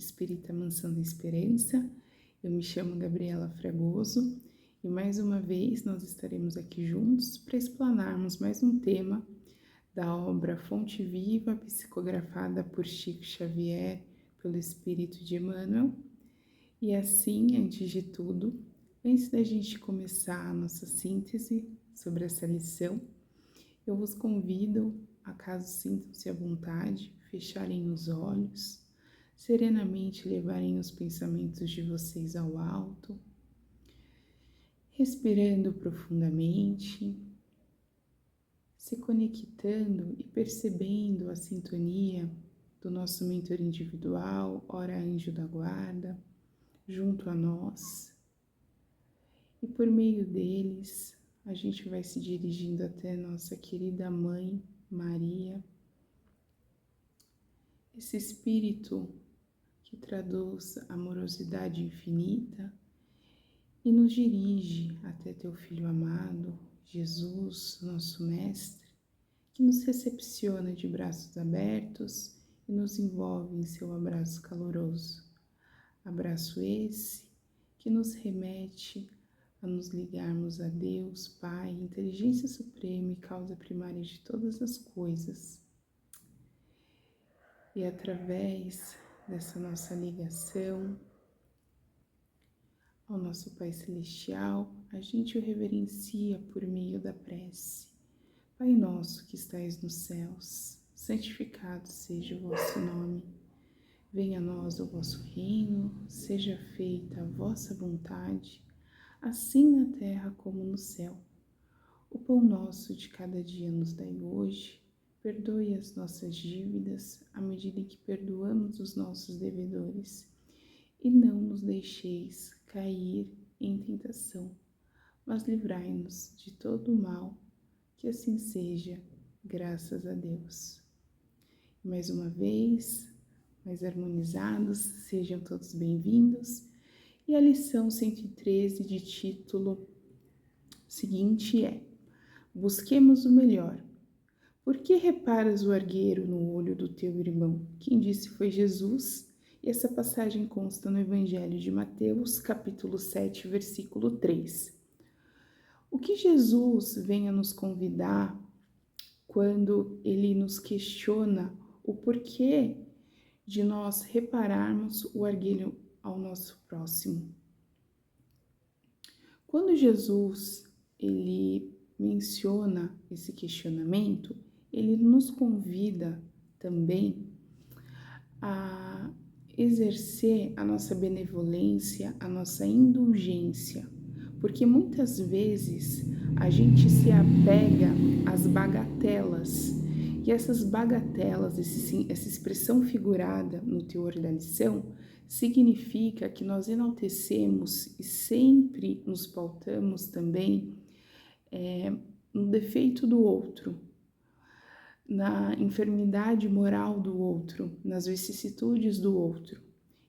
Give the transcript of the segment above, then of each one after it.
Espírita Mansão da Esperança. Eu me chamo Gabriela Fragoso e mais uma vez nós estaremos aqui juntos para explanarmos mais um tema da obra Fonte Viva, psicografada por Chico Xavier, pelo Espírito de Emmanuel. E assim, antes de tudo, antes da gente começar a nossa síntese sobre essa lição, eu vos convido, acaso sintam-se à vontade, fecharem os olhos, serenamente levarem os pensamentos de vocês ao alto, respirando profundamente, se conectando e percebendo a sintonia do nosso mentor individual, ora anjo da guarda, junto a nós. E por meio deles, a gente vai se dirigindo até nossa querida Mãe Maria, esse Espírito que traduz amorosidade infinita e nos dirige até teu Filho amado, Jesus, nosso Mestre, que nos recepciona de braços abertos e nos envolve em seu abraço caloroso. Abraço esse que nos remete a nos ligarmos a Deus, Pai, inteligência suprema e causa primária de todas as coisas. E através dessa nossa ligação ao nosso Pai Celestial, a gente o reverencia por meio da prece. Pai nosso que estais nos céus, santificado seja o vosso nome. Venha a nós o vosso reino, seja feita a vossa vontade, assim na terra como no céu. O pão nosso de cada dia nos dai hoje, perdoe as nossas dívidas, à medida que perdoamos os nossos devedores, e não nos deixeis cair em tentação, mas livrai-nos de todo o mal, que assim seja, graças a Deus. Mais uma vez, mais harmonizados, sejam todos bem-vindos. E a lição 113 de título seguinte é: busquemos o melhor. Por que reparas o argueiro no olho do teu irmão? Quem disse foi Jesus, e essa passagem consta no Evangelho de Mateus, capítulo 7, versículo 3. O que Jesus vem a nos convidar quando ele nos questiona o porquê de nós repararmos o argueiro ao nosso próximo? Quando Jesus ele menciona esse questionamento, ele nos convida também a exercer a nossa benevolência, a nossa indulgência, porque muitas vezes a gente se apega às bagatelas, e essas bagatelas, essa expressão figurada no teor da lição, significa que nós enaltecemos e sempre nos pautamos também no defeito do outro, na enfermidade moral do outro, nas vicissitudes do outro.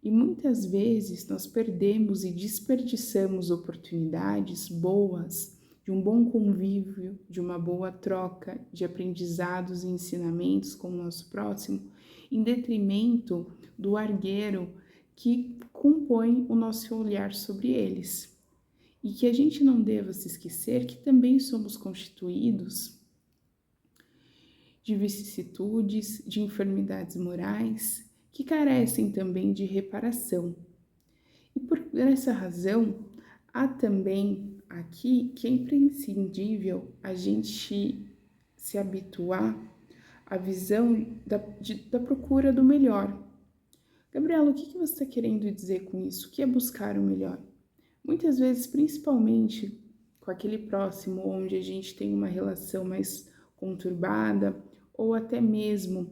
E muitas vezes nós perdemos e desperdiçamos oportunidades boas de um bom convívio, de uma boa troca de aprendizados e ensinamentos com o nosso próximo, em detrimento do argueiro que compõe o nosso olhar sobre eles. E que a gente não deva se esquecer que também somos constituídos de vicissitudes, de enfermidades morais, que carecem também de reparação. E por essa razão, há também aqui que é imprescindível a gente se habituar à visão da procura do melhor. Gabriela, o que você está querendo dizer com isso? O que é buscar o melhor? Muitas vezes, principalmente com aquele próximo onde a gente tem uma relação mais conturbada ou até mesmo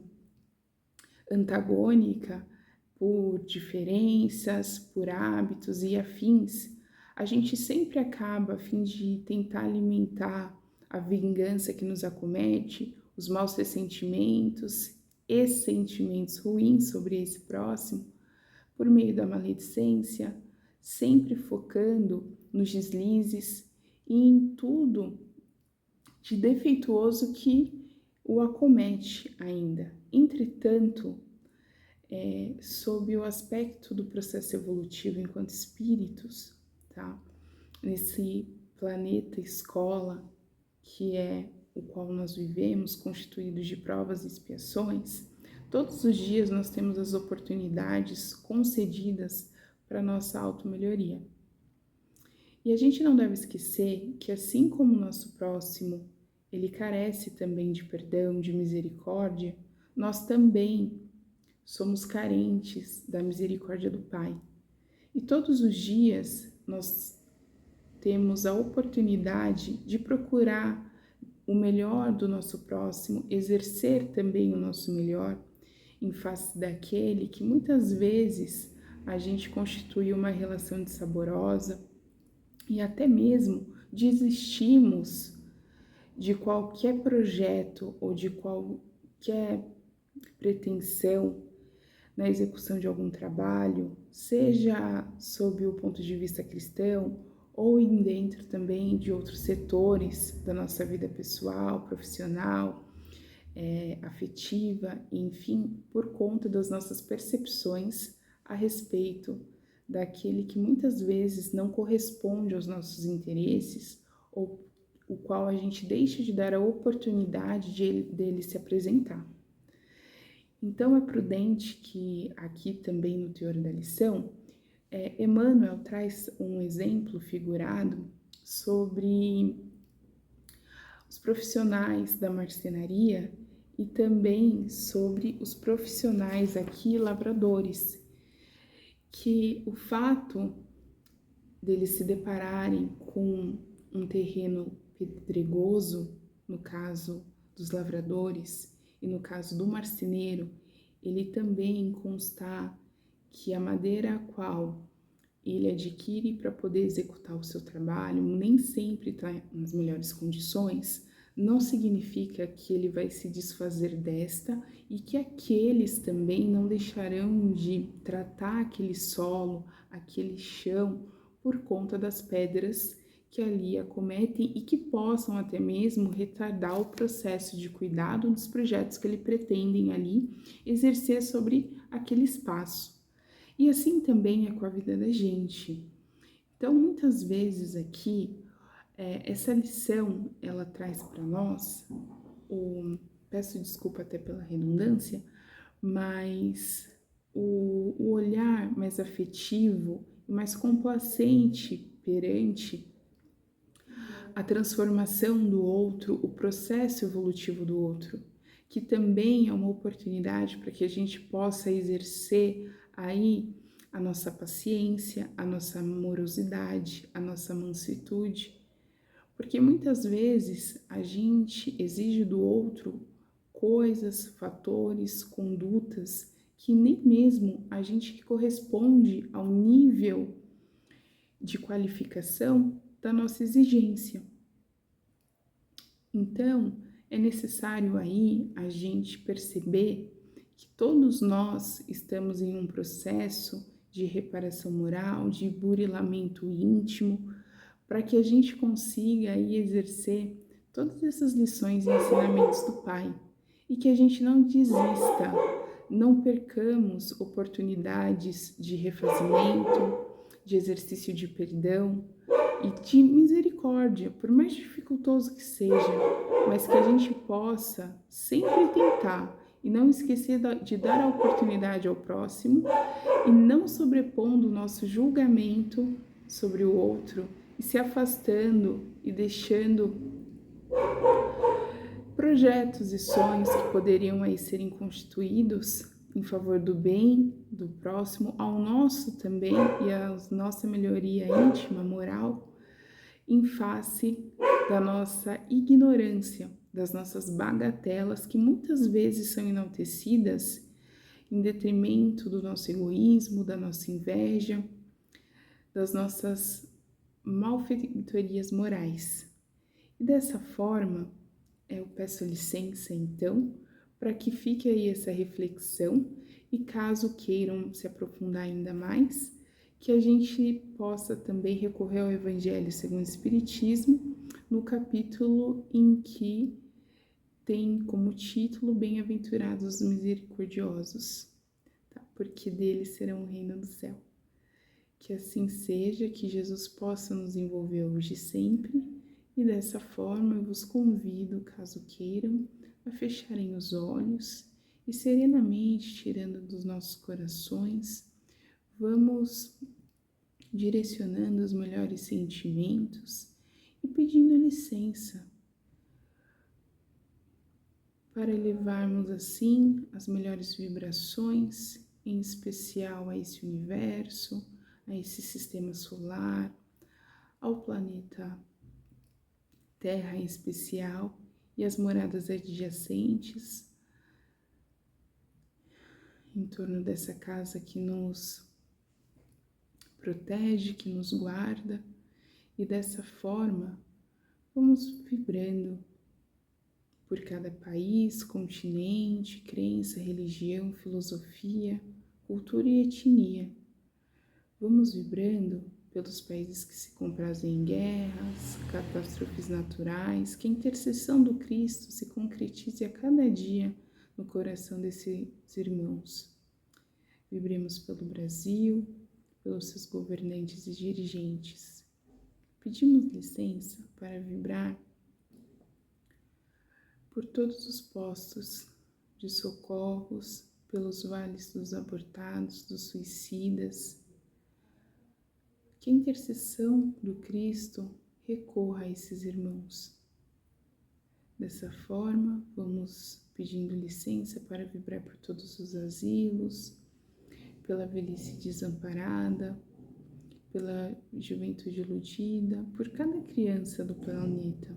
antagônica por diferenças, por hábitos e afins, a gente sempre acaba, a fim de tentar alimentar a vingança que nos acomete, os maus ressentimentos e sentimentos ruins sobre esse próximo, por meio da maledicência, sempre focando nos deslizes e em tudo de defeituoso que o acomete ainda. Entretanto, sob o aspecto do processo evolutivo enquanto espíritos, tá? Nesse planeta escola, que é o qual nós vivemos, constituído de provas e expiações, todos os dias nós temos as oportunidades concedidas para nossa auto-melhoria. E a gente não deve esquecer que, assim como o nosso próximo, ele carece também de perdão, de misericórdia, nós também somos carentes da misericórdia do Pai. E todos os dias nós temos a oportunidade de procurar o melhor do nosso próximo, exercer também o nosso melhor em face daquele que muitas vezes a gente constitui uma relação dissaborosa e até mesmo desistimos de qualquer projeto ou de qualquer pretensão na execução de algum trabalho, seja sob o ponto de vista cristão ou em dentro também de outros setores da nossa vida pessoal, profissional, afetiva, enfim, por conta das nossas percepções a respeito daquele que muitas vezes não corresponde aos nossos interesses ou o qual a gente deixa de dar a oportunidade dele se apresentar. Então é prudente que aqui também no teor da lição, Emmanuel traz um exemplo figurado sobre os profissionais da marcenaria e também sobre os profissionais aqui lavradores, que o fato deles se depararem com um terreno pedregoso, no caso dos lavradores, e no caso do marceneiro, ele também constar que a madeira a qual ele adquire para poder executar o seu trabalho nem sempre está nas melhores condições, não significa que ele vai se desfazer desta e que aqueles também não deixarão de tratar aquele solo, aquele chão, por conta das pedras que ali acometem e que possam até mesmo retardar o processo de cuidado dos projetos que ele pretendem ali exercer sobre aquele espaço. E assim também é com a vida da gente. Então, muitas vezes aqui, essa lição, ela traz para nós, peço desculpa até pela redundância, mas o olhar mais afetivo e mais complacente perante a transformação do outro, o processo evolutivo do outro, que também é uma oportunidade para que a gente possa exercer aí a nossa paciência, a nossa amorosidade, a nossa mansitude, porque muitas vezes a gente exige do outro coisas, fatores, condutas que nem mesmo a gente que corresponde ao nível de qualificação da nossa exigência. Então, é necessário aí a gente perceber que todos nós estamos em um processo de reparação moral, de burilamento íntimo, para que a gente consiga aí exercer todas essas lições e ensinamentos do Pai e que a gente não desista, não percamos oportunidades de refazimento, de exercício de perdão e de misericórdia, por mais dificultoso que seja, mas que a gente possa sempre tentar e não esquecer de dar a oportunidade ao próximo e não sobrepondo o nosso julgamento sobre o outro e se afastando e deixando projetos e sonhos que poderiam aí serem constituídos em favor do bem do próximo, ao nosso também e à nossa melhoria íntima, moral, em face da nossa ignorância, das nossas bagatelas que muitas vezes são enaltecidas em detrimento do nosso egoísmo, da nossa inveja, das nossas malfeitorias morais. E dessa forma, eu peço licença então, para que fique aí essa reflexão e caso queiram se aprofundar ainda mais, que a gente possa também recorrer ao Evangelho segundo o Espiritismo, no capítulo em que tem como título Bem-aventurados os misericordiosos. Tá? porque dele será o reino do céu. Que assim seja, que Jesus possa nos envolver hoje e sempre, e dessa forma eu vos convido, caso queiram, a fecharem os olhos e serenamente, tirando dos nossos corações, vamos direcionando os melhores sentimentos e pedindo licença para elevarmos assim as melhores vibrações, em especial a esse universo, a esse sistema solar, ao planeta Terra em especial e as moradas adjacentes em torno dessa casa que nos protege, que nos guarda, e dessa forma vamos vibrando por cada país, continente, crença, religião, filosofia, cultura e etnia. Vamos vibrando pelos países que se comprazem em guerras, catástrofes naturais, que a intercessão do Cristo se concretize a cada dia no coração desses irmãos. Vibremos pelo Brasil, pelos seus governantes e dirigentes. Pedimos licença para vibrar por todos os postos de socorros, pelos vales dos abortados, dos suicidas. Que a intercessão do Cristo recorra a esses irmãos. Dessa forma, vamos pedindo licença para vibrar por todos os asilos, pela velhice desamparada, pela juventude iludida, por cada criança do planeta.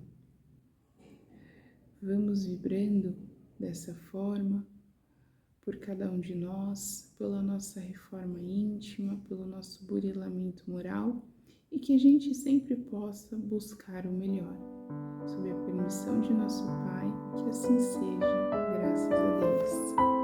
Vamos vibrando dessa forma por cada um de nós, pela nossa reforma íntima, pelo nosso burilamento moral e que a gente sempre possa buscar o melhor. Sob a permissão de nosso Pai, que assim seja, graças a Deus.